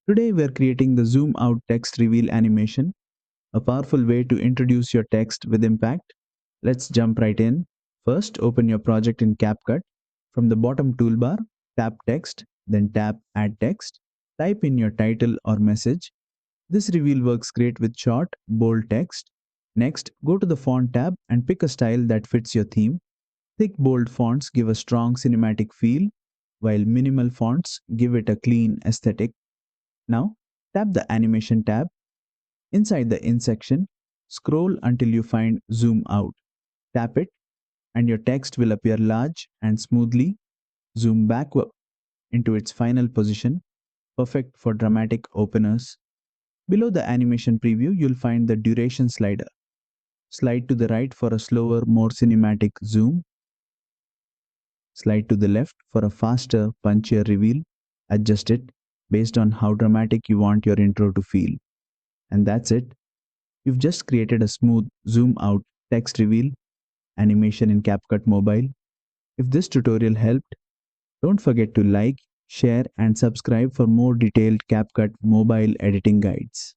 Today we are creating the zoom out text reveal animation, a powerful way to introduce your text with impact. Let's jump right in. First, open your project in CapCut. From the bottom toolbar, tap text, then tap add text. Type in your title or message. This reveal works great with short, bold text. Next, go to the font tab and pick a style that fits your theme. Thick, bold fonts give a strong cinematic feel, while minimal fonts give it a clean aesthetic. Now, tap the animation tab. Inside the in section, scroll until you find zoom out. Tap it, and your text will appear large and smoothly zoom back into its final position, perfect for dramatic openers. Below the animation preview, you'll find the duration slider. Slide to the right for a slower, more cinematic zoom. Slide to the left for a faster, punchier reveal. Adjust it based on how dramatic you want your intro to feel. And that's it. You've just created a smooth zoom out text reveal animation in CapCut Mobile. If this tutorial helped, don't forget to like, share, and subscribe for more detailed CapCut mobile editing guides.